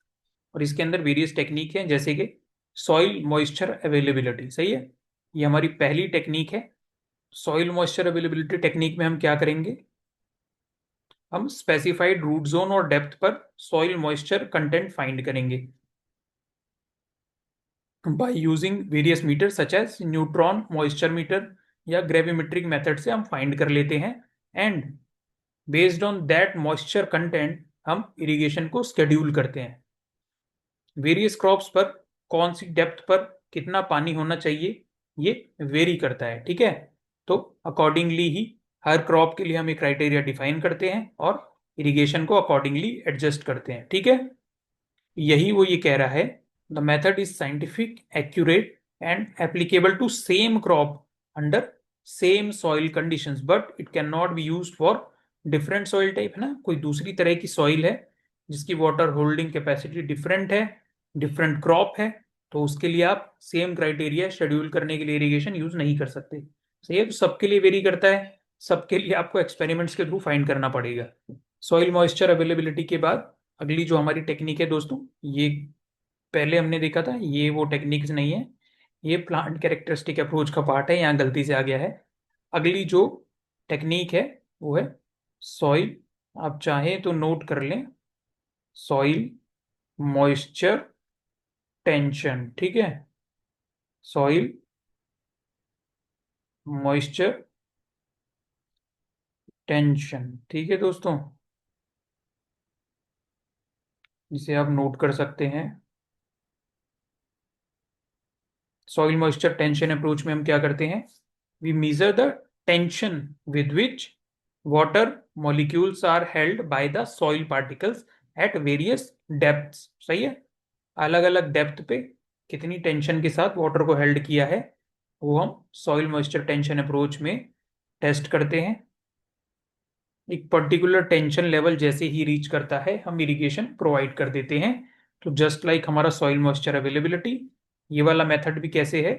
और इसके अंदर वेरियस टेक्निक हैं जैसे कि सॉइल मॉइस्चर अवेलेबिलिटी। सही है, ये हमारी पहली टेक्निक है। सॉइल मॉइस्चर अवेलेबिलिटी टेक्निक में हम क्या करेंगे? हम स्पेसिफाइड रूट जोन और डेप्थ पर सॉइल मॉइस्चर कंटेंट फाइंड करेंगे by using various meter such as neutron moisture meter या ग्रेविमेट्रिक मेथड से हम फाइंड कर लेते हैं। And based on that moisture content हम इरिगेशन को स्केड्यूल करते हैं। वेरियस क्रॉप्स पर कौन सी डेप्थ पर कितना पानी होना चाहिए ये वेरी करता है। ठीक है, तो अकॉर्डिंगली ही हर क्रॉप के लिए हम एक क्राइटेरिया डिफाइन करते हैं और इरिगेशन को अकॉर्डिंगली एडजस्ट करते हैं। ठीक है, यही वो ये कह रहा है, the method is scientific, accurate and applicable to same crop under same soil conditions, but it can not be used for different soil type. है ना, कोई दूसरी तरह की सॉइल है जिसकी वाटर होल्डिंग कैपेसिटी डिफरेंट है, डिफरेंट क्रॉप है, तो उसके लिए आप सेम क्राइटेरिया शेड्यूल करने के लिए इरिगेशन यूज नहीं कर सकते। सही है, तो सबके लिए वेरी करता है, सबके लिए आपको एक्सपेरिमेंट्स के थ्रू फाइंड करना पड़ेगा। सॉइल मॉइस्चर अवेलेबिलिटी के बाद अगली जो हमारी टेक्निक है दोस्तों, ये पहले हमने देखा था, ये वो टेक्निक्स नहीं है, ये प्लांट कैरेक्टरिस्टिक अप्रोच का पार्ट है, यहाँ गलती से आ गया है। अगली जो टेक्निक है वो है सॉइल, आप चाहें तो नोट कर लें, सॉइल मॉइस्चर टेंशन। ठीक है, सॉइल मॉइस्चर टेंशन। ठीक है दोस्तों, जिसे आप नोट कर सकते हैं। सॉइल मॉइस्चर टेंशन अप्रोच में हम क्या करते हैं? We measure the tension with which water molecules are held by the soil particles at various depths. सही है, अलग अलग डेप्थ पे कितनी टेंशन के साथ वाटर को हेल्ड किया है वो हम सॉइल मॉइस्चर टेंशन अप्रोच में टेस्ट करते हैं। एक पर्टिकुलर टेंशन लेवल जैसे ही रीच करता है हम इरिगेशन प्रोवाइड कर देते हैं। तो जस्ट लाइक हमारा सॉइल मॉइस्चर अवेलेबिलिटी, ये वाला मेथड भी कैसे है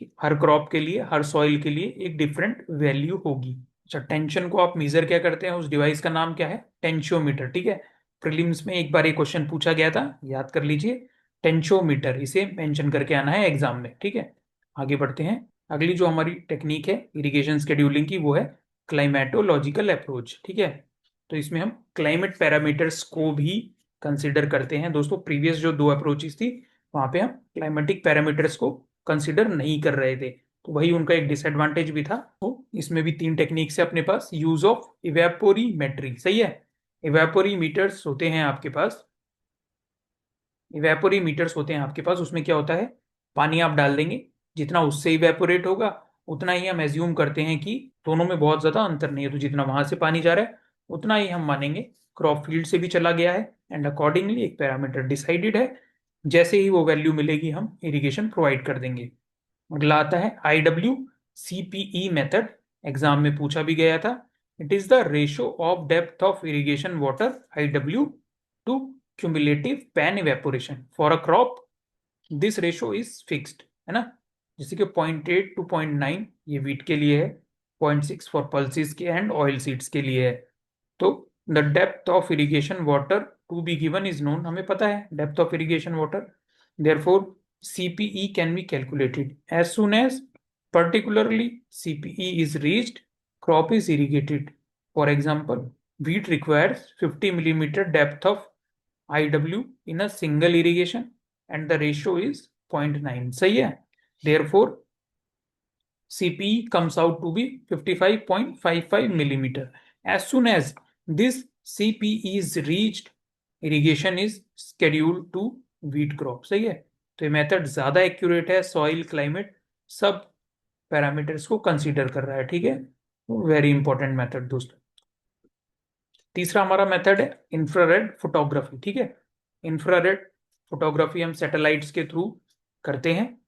कि हर क्रॉप के लिए, हर सॉइल के लिए एक डिफरेंट वैल्यू होगी। अच्छा, टेंशन को आप मेजर क्या करते हैं? उस डिवाइस का नाम क्या है? टेंशियोमीटर। ठीक है, प्रीलिम्स में एक बार एक क्वेश्चन पूछा गया था, याद कर लीजिए, टेंशियोमीटर, इसे मेंशन करके आना है एग्जाम में। ठीक है, आगे बढ़ते हैं। अगली जो हमारी टेक्निक है इरिगेशन स्केड्यूलिंग की वो है क्लाइमेटोलॉजिकल अप्रोच। ठीक है, तो इसमें हम क्लाइमेट पैरामीटर्स को भी कंसिडर करते हैं। दोस्तों प्रीवियस जो दो अप्रोचेस थी वहां पे हम क्लाइमेटिक पैरामीटर्स को कंसिडर नहीं कर रहे थे, तो वही उनका एक डिसएडवांटेज भी था। तो इसमें भी तीन टेक्निक्स है अपने पास। Use of इवेपोरीमेट्री। सही है, इवेपोरीमीटर्स होते हैं आपके पास, इवेपोरीमीटर्स होते हैं आपके पास। उसमें क्या होता है, पानी आप डाल देंगे, जितना उससे इवेपोरेट होगा उतना ही हम एज्यूम करते हैं कि दोनों में बहुत ज्यादा अंतर नहीं है, तो जितना वहां से पानी जा रहा है उतना ही हम मानेंगे क्रॉप फील्ड से भी चला गया है। एंड अकॉर्डिंगली एक पैरामीटर डिसाइडेड है, जैसे ही वो वैल्यू मिलेगी हम इरिगेशन प्रोवाइड कर देंगे। अगला आता है IWCPE मेथड, एग्जाम में पूछा भी गया था। It is the ratio of depth of irrigation water IW to cumulative pan evaporation for a crop. This ratio is fixed, है ना। जैसे कि 0.8 टू 0.9 ये वीट के लिए है, 0.6 फॉर पल्सेस के एंड ऑयल सीड्स के लिए है। तो the depth of irrigation water to be given is known, हमें पता है depth of irrigation water Therefore, CPE can be calculated. As soon as particularly CPE is reached, crop is irrigated. For example, wheat requires 50 millimeter depth of IW in a single irrigation and the ratio is 0.9. सही है. Therefore, CPE comes out to be 55.55 millimeter. As soon as this CPE is reached, irrigation is scheduled to wheat crop. सही है. तो ये method ज्यादा accurate है, soil climate सब parameters को कंसीडर कर रहा है. ठीक है, वेरी इंपॉर्टेंट मेथड दोस्तों. तीसरा हमारा मेथड है इंफ्रारेड फोटोग्राफी. ठीक है, इंफ्रारेड फोटोग्राफी हम सैटेलाइट्स के थ्रू करते हैं.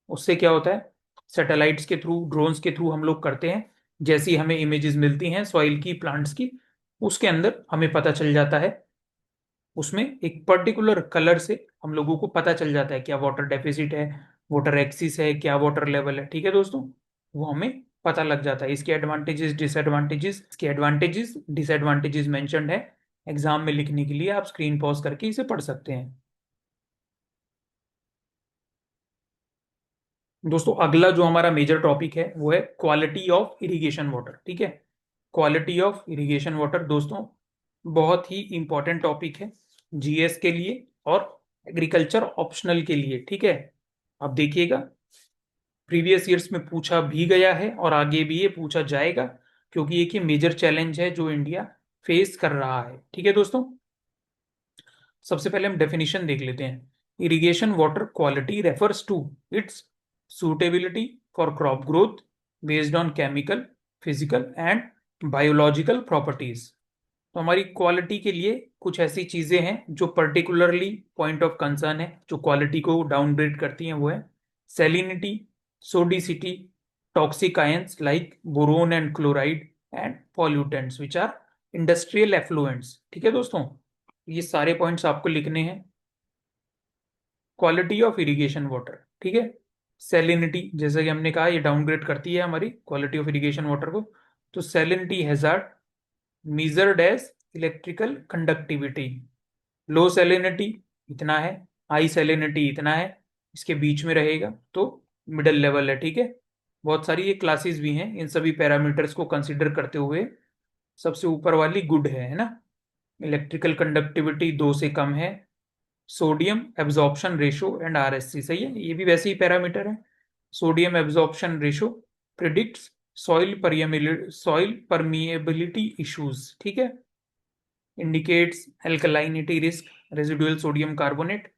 उससे क्या होता है, सैटेलाइट्स के थ्रू, ड्रोन्स के थ्रू हम लोग करते हैं. जैसी हमें इमेजेस मिलती हैं सॉइल की, प्लांट्स की, उसके अंदर हमें पता चल जाता है, उसमें एक पर्टिकुलर कलर से हम लोगों को पता चल जाता है क्या वाटर डेफिसिट है, वाटर एक्सिस है, क्या वाटर लेवल है. ठीक है दोस्तों, वो हमें पता लग जाता है. इसके एडवांटेजेस डिसएडवांटेजेस मेंशन्ड है. एग्जाम में लिखने के लिए आप स्क्रीन पॉज करके इसे पढ़ सकते हैं. दोस्तों अगला जो हमारा मेजर टॉपिक है वो है क्वालिटी ऑफ इरिगेशन वाटर. ठीक है, क्वालिटी ऑफ इरिगेशन वाटर दोस्तों बहुत ही इंपॉर्टेंट टॉपिक है जीएस के लिए और एग्रीकल्चर ऑप्शनल के लिए. ठीक है, अब देखिएगा, प्रीवियस ईयर्स में पूछा भी गया है और आगे भी ये पूछा जाएगा, क्योंकि एक ही मेजर चैलेंज है जो इंडिया फेस कर रहा है. ठीक है दोस्तों, सबसे पहले हम डेफिनेशन देख लेते हैं. Irrigation water quality refers to its suitability for crop growth based on chemical, physical and biological properties. तो हमारी क्वालिटी के लिए कुछ ऐसी चीजें हैं जो पर्टिकुलरली पॉइंट ऑफ कंसर्न है, जो क्वालिटी को डाउनग्रेड करती हैं. वो है salinity, sodicity, toxic ions like boron and chloride and pollutants which are industrial effluents. ठीक है दोस्तों, ये सारे पॉइंट्स आपको लिखने हैं. Quality of irrigation water. ठीक है, सेलिनिटी जैसा कि हमने कहा ये डाउनग्रेड करती है हमारी क्वालिटी ऑफ इरिगेशन वाटर को. तो salinity hazard measured as electrical conductivity. Low salinity इतना है, हाई सेलिनिटी इतना है, इसके बीच में रहेगा तो मिडल लेवल है. ठीक है, बहुत सारी ये क्लासेस भी हैं. इन सभी पैरामीटर्स को कंसिडर करते हुए सबसे ऊपर वाली गुड है ना. इलेक्ट्रिकल कंडक्टिविटी 2 से कम है, sodium absorption ratio and RSC. सही है, ये भी वैसे ही पैरामीटर है. Sodium absorption ratio predicts soil permeability issues. ठीक है, indicates alkalinity risk, residual sodium carbonate.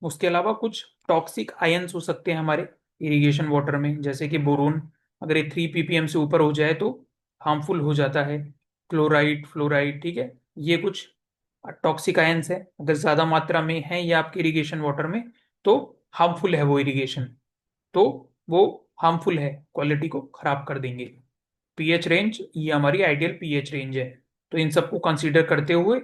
उसके अलावा कुछ टॉक्सिक आयंस हो सकते हैं हमारे इरिगेशन वाटर में, जैसे कि बोरोन, अगर ये 3 ppm से ऊपर हो जाए तो हार्मफुल हो जाता है. Chloride, fluoride. ठीक है, ये कुछ टॉक्सिक आयंस है, अगर ज्यादा मात्रा में है ये आपके इरिगेशन वाटर में तो हार्मफुल है वो इरिगेशन, तो वो हार्मफुल है, क्वालिटी को खराब कर देंगे. पीएच रेंज, ये हमारी आइडियल पीएच रेंज है. तो इन सबको कंसीडर करते हुए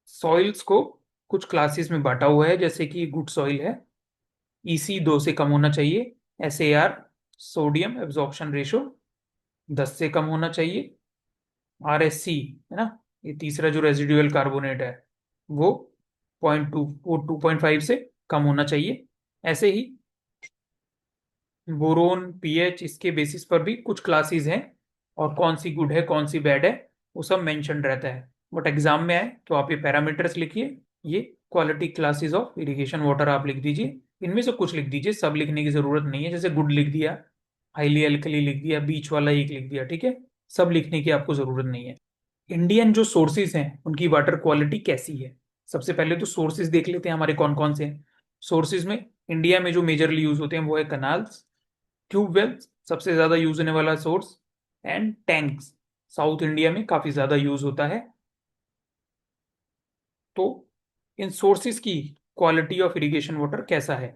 सॉइल्स को कुछ क्लासेस में बांटा हुआ है, जैसे कि गुड सॉइल है, ईसी 2 से कम होना चाहिए, एसएआर सोडियम एब्जॉर्प्शन रेशो 10 से कम होना चाहिए, आरएससी है ना, ये तीसरा जो रेजिडुअल कार्बोनेट है वो 0.2 वो 2.5 से कम होना चाहिए. ऐसे ही बोरोन, पीएच, इसके बेसिस पर भी कुछ क्लासेस हैं और कौन सी गुड है कौन सी बैड है वो सब मेंशन रहता है. बट एग्जाम में आए तो आप ये पैरामीटर्स लिखिए, ये quality classes of irrigation water आप लिख दीजिए. इनमें से कुछ लिख दीजिए, सब लिखने की जरूरत नहीं है. जैसे गुड लिख दिया, हाईली एल्कली लिख दिया, बीच वाला एक लिख दिया. ठीक है, सब लिखने की आपको जरूरत नहीं है. इंडियन जो सोर्सेज हैं उनकी वाटर क्वालिटी कैसी है, सबसे पहले तो सोर्सेज देख लेते हैं हमारे कौन कौन से हैं. सोर्सेज में इंडिया में जो मेजरली यूज होते हैं वो है कनाल्स, ट्यूबवेल्स सबसे ज्यादा यूज होने वाला source, and tanks south India में काफी ज्यादा यूज होता है. तो इन सोर्सेज की क्वालिटी ऑफ इरिगेशन वाटर कैसा है.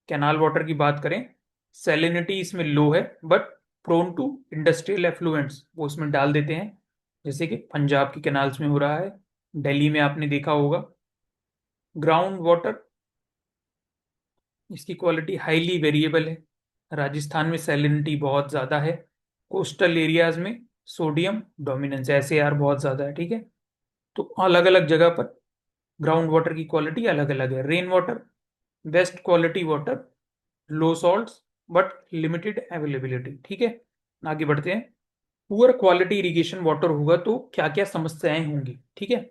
कैनाल वाटर की बात करें, सैलिनिटी इसमें लो है but prone to industrial effluents, वो इसमें डाल देते हैं, जैसे कि पंजाब की कैनाल्स में हो रहा है, दिल्ली में आपने देखा होगा. ग्राउंड वाटर, इसकी क्वालिटी हाईली वेरिएबल है. राजस्थान में सैलिनिटी बहुत ज़्यादा है, कोस्टल एरियाज में सोडियम डोमिनेंस, एसएआर बहुत ज़्यादा है. ठीक है, तो अलग अलग जगह पर ग्राउंड वाटर की क्वालिटी अलग अलग है। Rain water best quality water, low salts but limited availability. ठीक है, आगे बढ़ते हैं। पुअर क्वालिटी इरिगेशन वाटर होगा तो क्या क्या समस्याएं होंगी। ठीक है,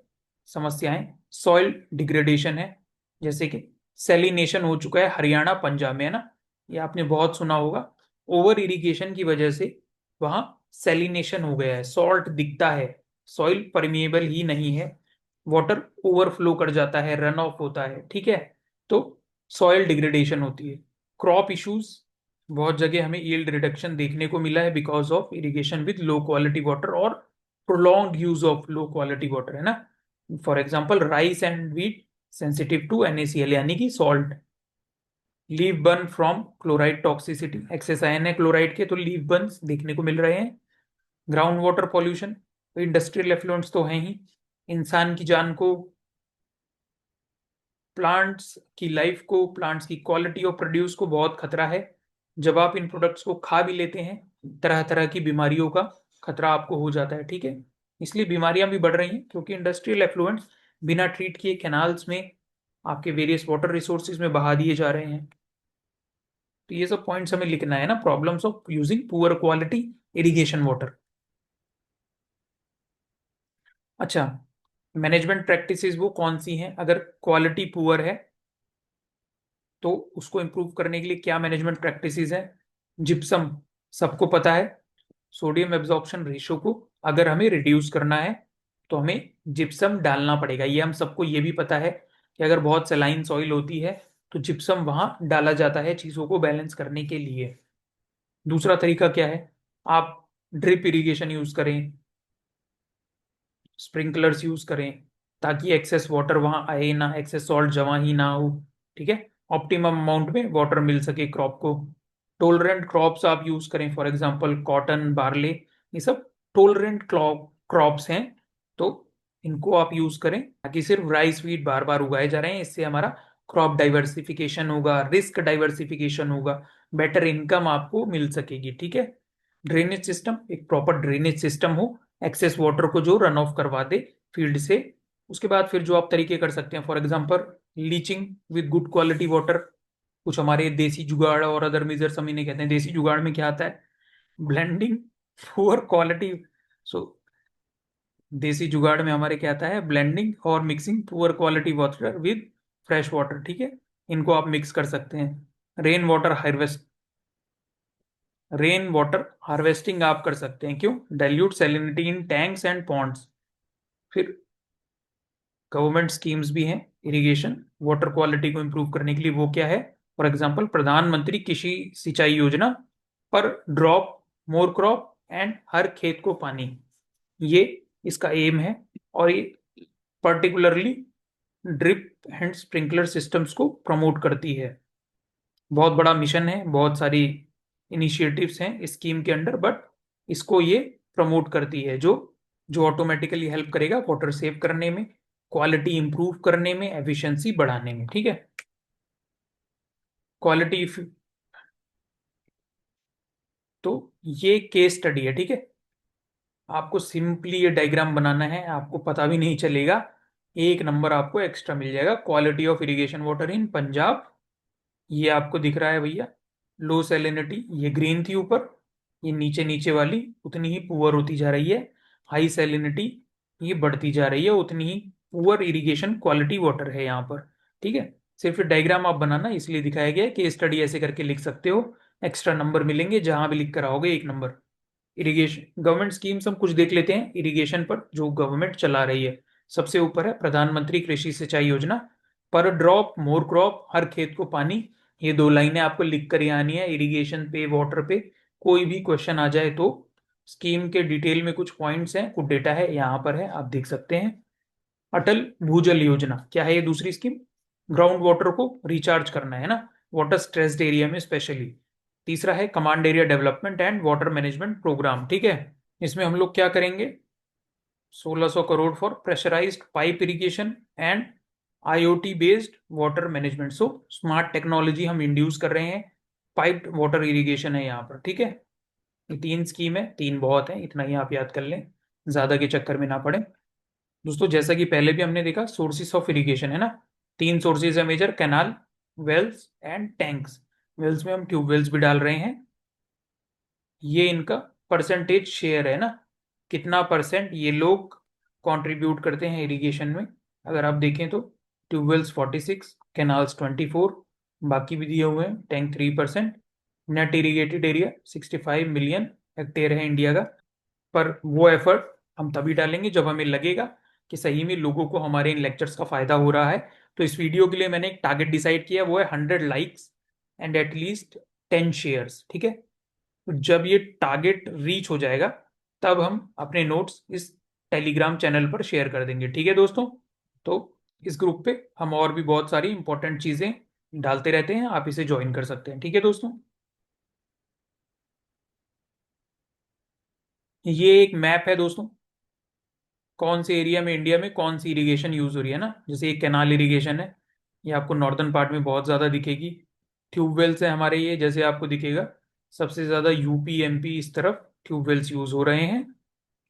समस्याएं सॉइल डिग्रेडेशन है, जैसे कि सेलिनेशन हो चुका है हरियाणा पंजाब में, है ना, ये आपने बहुत सुना होगा। ओवर इरिगेशन की वजह से वहां सेलिनेशन हो गया है, सॉल्ट दिखता है, सॉइल परमिएबल ही नहीं है, वाटर ओवरफ्लो कर जाता है, रन ऑफ होता है। ठीक है, तो सॉइल डिग्रेडेशन होती है। क्रॉप इश्यूज, बहुत जगह हमें यील्ड रिडक्शन देखने को मिला है because of irrigation with low quality water और prolong use of low quality water, है ना। For example rice and wheat sensitive to NaCl यानी कि salt. Leaf burn from chloride toxicity, excess ion है क्लोराइड के तो लीव बर्न देखने को मिल रहे हैं। Ground water pollution, industrial effluents तो हैं ही, इंसान की जान को, प्लांट्स की लाइफ को, प्लांट्स की क्वालिटी ऑफ प्रोड्यूस को बहुत खतरा है। जब आप इन प्रोडक्ट्स को खा भी लेते हैं, तरह तरह की बीमारियों का खतरा आपको हो जाता है। ठीक है, इसलिए बीमारियां भी बढ़ रही हैं क्योंकि इंडस्ट्रियल एफ्लुएंट्स बिना ट्रीट किए कैनाल्स में, आपके वेरियस वाटर रिसोर्सेज में बहा दिए जा रहे हैं। तो ये सब पॉइंट्स हमें लिखना है ना, problems of using poor quality irrigation water. अच्छा, मैनेजमेंट प्रैक्टिसेस वो कौन सी हैं अगर क्वालिटी पुअर है तो उसको इंप्रूव करने के लिए क्या मैनेजमेंट प्रैक्टिसेस हैं। जिप्सम, सबको पता है, सोडियम एब्जॉर्प्शन रेशियो को अगर हमें रिड्यूस करना है तो हमें जिप्सम डालना पड़ेगा। ये हम सबको ये भी पता है कि अगर बहुत सलाइन सॉइल होती है तो जिप्सम वहां डाला जाता है चीजों को बैलेंस करने के लिए। दूसरा तरीका क्या है, आप ड्रिप इरिगेशन यूज करें, स्प्रिंकलर्स यूज करें, ताकि एक्सेस वाटर वहां आए ना, एक्सेस सॉल्ट जमा ही ना हो। ठीक है, ऑप्टिमम अमाउंट में वाटर मिल सके क्रॉप को। टोलरेंट क्रॉप्स आप यूज करें, फॉर एग्जांपल कॉटन, बार्ले, ये सब टोलरेंट क्रॉप्स हैं, तो इनको आप यूज करें ताकि सिर्फ राइस व्हीट बार बार उगाए जा रहे हैं, इससे हमारा क्रॉप डाइवर्सिफिकेशन होगा, रिस्क डाइवर्सिफिकेशन होगा, बेटर इनकम आपको मिल सकेगी। ठीक है, ड्रेनेज सिस्टम, एक प्रॉपर ड्रेनेज सिस्टम हो, एक्सेस वाटर को जो रन ऑफ करवा दे फील्ड से। उसके बाद फिर जो आप तरीके कर सकते हैं, for example leaching with good quality water, कुछ हमारे देसी जुगाड़ और अदर मेजर्स हम इन्हें कहते हैं। देसी जुगाड़ में क्या आता है, ब्लेंडिंग पुअर क्वालिटी, सो देसी जुगाड़ में हमारे क्या आता है, ब्लेंडिंग और mixing poor quality water with fresh water. ठीक है, इनको आप मिक्स कर सकते हैं। रेन वाटर हार्वेस्टिंग आप कर सकते हैं, क्यों, dilute salinity in tanks and ponds. फिर गवर्नमेंट स्कीम्स भी हैं इरिगेशन वाटर क्वालिटी को इंप्रूव करने के लिए, वो क्या है, फॉर एग्जांपल प्रधानमंत्री कृषि सिंचाई योजना, पर ड्रॉप मोर क्रॉप एंड हर खेत को पानी, ये इसका एम है। और ये particularly drip and sprinkler systems को प्रमोट करती है। बहुत बड़ा मिशन है, बहुत सारी इनिशिएटिव्स हैं इस स्कीम के अंडर, बट इसको ये प्रमोट करती है, जो जो ऑटोमेटिकली हेल्प करेगा वाटर सेव करने में, क्वालिटी इंप्रूव करने में, एफिशिएंसी बढ़ाने में। ठीक है, क्वालिटी, तो ये केस स्टडी है। ठीक है, आपको सिंपली ये डायग्राम बनाना है, आपको पता भी नहीं चलेगा, एक नंबर आपको एक्स्ट्रा मिल जाएगा। Quality of irrigation water in Punjab, ये आपको दिख रहा है भैया, लो सैलिनिटी ये ग्रीन थी ऊपर, ये नीचे नीचे वाली उतनी ही पुअर होती जा रही है, हाई सैलिनिटी ये बढ़ती जा रही है, उतनी ही पुअर इरिगेशन क्वालिटी वाटर है यहाँ पर। ठीक है, सिर्फ डायग्राम आप बनाना इसलिए दिखाया गया है कि स्टडी ऐसे करके लिख सकते हो, एक्स्ट्रा नंबर मिलेंगे जहां भी लिख कर आओगे, एक नंबर। इरिगेशन गवर्नमेंट स्कीम्स हम कुछ देख लेते हैं इरिगेशन पर जो गवर्नमेंट चला रही है। सबसे ऊपर है प्रधानमंत्री कृषि सिंचाई योजना, पर ड्रॉप मोर क्रॉप, हर खेत को पानी, ये दो लाइनें आपको लिख कर ही आनी है। इरिगेशन पे, वाटर पे कोई भी क्वेश्चन आ जाए तो स्कीम के डिटेल में कुछ पॉइंट्स हैं, कुछ डेटा है, यहाँ पर है, आप देख सकते हैं। अटल भूजल योजना क्या है, ये दूसरी स्कीम, ग्राउंड वाटर को रिचार्ज करना है ना, वाटर स्ट्रेस्ड एरिया में स्पेशली। तीसरा है command area development and water management programme. ठीक है, इसमें हम लोग क्या करेंगे, 1600 crore for pressurised pipe irrigation and IoT based water management, so smart technology हम इंड्यूस कर रहे हैं, पाइप्ड वाटर इरिगेशन है यहाँ पर। ठीक है, ये तीन स्कीम है, तीन बहुत है, इतना ही आप याद कर लें, ज्यादा के चक्कर में ना पड़े। दोस्तों जैसा कि पहले भी हमने देखा, सोर्सेस ऑफ इरिगेशन है ना, तीन सोर्सेज है major: canal, wells and tanks. Wells में हम ट्यूबवेल्स भी डाल रहे हैं। ये इनका परसेंटेज शेयर है ना, कितना परसेंट ये लोग कंट्रीब्यूट करते हैं इरिगेशन में। अगर आप देखें तो ट्यूबवेल्स 46, कैनाल्स 24, बाकी भी दिए हुए हैं, tank 3%। Net irrigated area 65 million hectare है इंडिया का। पर वो एफर्ट हम तभी डालेंगे जब हमें लगेगा कि सही में लोगों को हमारे इन लेक्चर्स का फायदा हो रहा है। तो इस वीडियो के लिए मैंने एक टारगेट डिसाइड किया, वो है 100 लाइक्स एंड एटलीस्ट 10 शेयर्स। ठीक है, तो जब ये टारगेट रीच हो जाएगा तब हम अपने नोट्स इस टेलीग्राम चैनल पर शेयर कर देंगे। ठीक है दोस्तों, तो इस ग्रुप पे हम और भी बहुत सारी इंपॉर्टेंट चीजें डालते रहते हैं, आप इसे ज्वाइन कर सकते हैं। ठीक है दोस्तों, ये एक मैप है दोस्तों, कौन से एरिया में इंडिया में कौन सी इरिगेशन यूज हो रही है ना। जैसे ये कैनाल इरिगेशन है, ये आपको नॉर्दर्न पार्ट में बहुत ज्यादा दिखेगी। ट्यूबवेल्स है हमारे, ये जैसे आपको दिखेगा सबसे ज्यादा यूपी एमपी इस तरफ ट्यूबवेल्स यूज हो रहे हैं।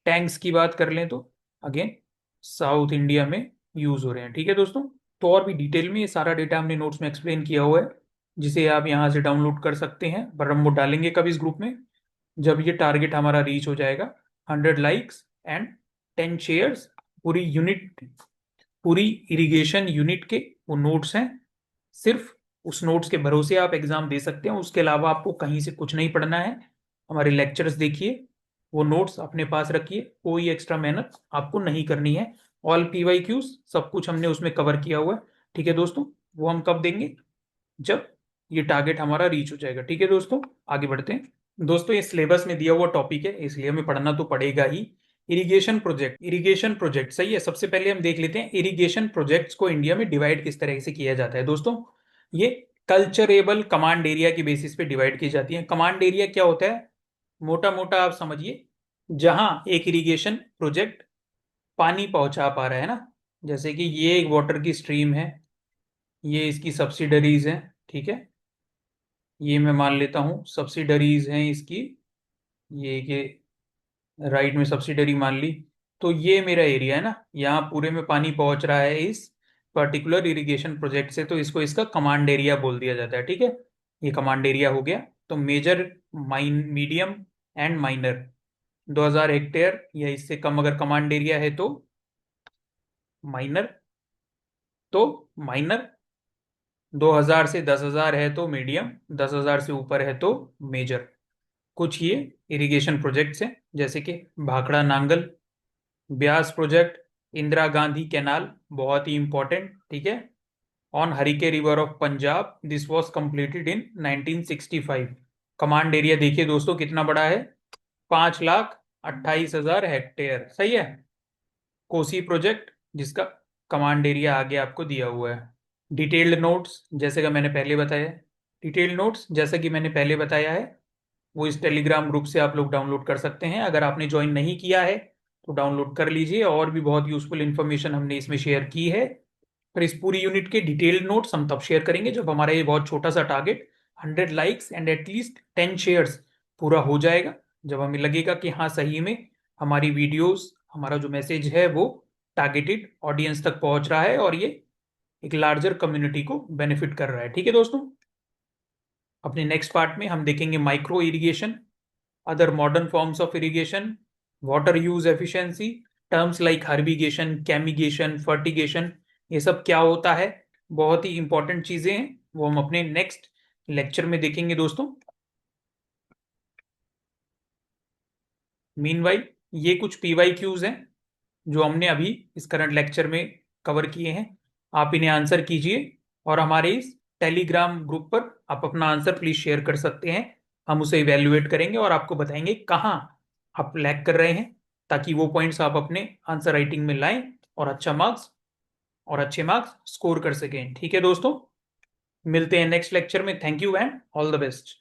टैंक्स की बात कर लें तो अगेन साउथ इंडिया में यूज हो रहे हैं। ठीक है दोस्तों, तो और भी डिटेल में ये सारा डेटा हमने नोट्स में एक्सप्लेन किया हुआ है, जिसे आप यहाँ से डाउनलोड कर सकते हैं। पर हम वो डालेंगे कब इस ग्रुप में, जब ये टारगेट हमारा रीच हो जाएगा 100 लाइक्स एंड 10 शेयर्स। पूरी यूनिट, पूरी इरिगेशन यूनिट के वो नोट्स हैं, सिर्फ उस नोट्स के भरोसे आप एग्जाम दे सकते हैं, उसके अलावा आपको कहीं से कुछ नहीं पढ़ना है। हमारे लेक्चर्स देखिए, वो नोट्स अपने पास रखिए, कोई एक्स्ट्रा मेहनत आपको नहीं करनी है। ऑल PYQs सब कुछ हमने उसमें कवर किया हुआ है। ठीक है दोस्तों, वो हम कब देंगे, जब ये टारगेट हमारा रीच हो जाएगा। ठीक है दोस्तों, आगे बढ़ते हैं। दोस्तों ये सिलेबस में दिया हुआ टॉपिक है, इसलिए हमें पढ़ना तो पड़ेगा ही। इरिगेशन प्रोजेक्ट, इरिगेशन प्रोजेक्ट सही है। सबसे पहले हम देख लेते हैं इरिगेशन प्रोजेक्ट्स को इंडिया में डिवाइड किस तरह से किया जाता है। दोस्तों ये कल्चरेबल कमांड एरिया की बेसिस पे डिवाइड की जाती है। कमांड एरिया क्या होता है, मोटा मोटा आप समझिए, जहां एक इरिगेशन प्रोजेक्ट पानी पहुंचा पा रहा है ना। जैसे कि ये एक वाटर की स्ट्रीम है, ये इसकी सब्सिडरीज हैं। ठीक है, ये मैं मान लेता हूँ सब्सिडरीज हैं इसकी, ये राइट में सब्सिडरी मान ली। तो ये मेरा एरिया है ना, यहाँ पूरे में पानी पहुंच रहा है इस पर्टिकुलर इरिगेशन प्रोजेक्ट से, तो इसको इसका कमांड एरिया बोल दिया जाता है। ठीक है, ये कमांड एरिया हो गया। तो major, mine, medium and minor, 2000 hectare या इससे कम अगर कमांड एरिया है तो माइनर, तो माइनर 2000 से 10,000 है तो मीडियम, 10,000 से ऊपर है तो मेजर। कुछ ये इरिगेशन प्रोजेक्ट्स हैं, जैसे कि भाखड़ा नांगल, ब्यास प्रोजेक्ट, इंदिरा गांधी कैनाल, बहुत ही इंपॉर्टेंट। ठीक है, on Harike river of Punjab, this was completed in 1965। Command area देखिए दोस्तों कितना बड़ा है, 5,28,000 हेक्टेयर। सही है। कोसी प्रोजेक्ट, जिसका कमांड एरिया आगे आपको दिया हुआ है। डिटेल्ड नोट्स जैसे कि मैंने पहले बताया, डिटेल्ड नोट्स जैसे कि मैंने पहले बताया है, वो इस टेलीग्राम ग्रुप से आप लोग डाउनलोड कर सकते हैं। अगर आपने ज्वाइन नहीं किया है तो डाउनलोड कर लीजिए, और भी बहुत यूजफुल इंफॉर्मेशन हमने इसमें शेयर की है। पर इस पूरी यूनिट के डिटेल्ड नोट्स हम तब शेयर करेंगे जब हमारा ये बहुत छोटा सा target 100 likes and at least 10 shares पूरा हो जाएगा। जब हमें लगेगा कि हाँ सही में हमारी वीडियोस, हमारा जो मैसेज है वो टारगेटेड ऑडियंस तक पहुंच रहा है और ये एक लार्जर कम्युनिटी को बेनिफिट कर रहा है। ठीक है दोस्तों, अपने नेक्स्ट पार्ट में हम देखेंगे micro irrigation, other modern forms of irrigation, water use efficiency, terms like herbigation, chemigation, fertigation, ये सब क्या होता है, बहुत ही इंपॉर्टेंट चीजें हैं, वो हम अपने नेक्स्ट लेक्चर में देखेंगे दोस्तों। मीनवाइल ये कुछ PYQs हैं जो हमने अभी इस करंट लेक्चर में कवर किए हैं, आप इन्हें आंसर कीजिए और हमारे इस टेलीग्राम ग्रुप पर आप अपना आंसर प्लीज शेयर कर सकते हैं। हम उसे इवेल्युएट करेंगे और आपको बताएंगे कहाँ आप लैग कर रहे हैं, ताकि वो पॉइंट्स आप अपने आंसर राइटिंग में लाएं और अच्छा मार्क्स और अच्छे मार्क्स स्कोर कर सकें। ठीक है दोस्तों, मिलते हैं नेक्स्ट लेक्चर में। Thank you and all the best.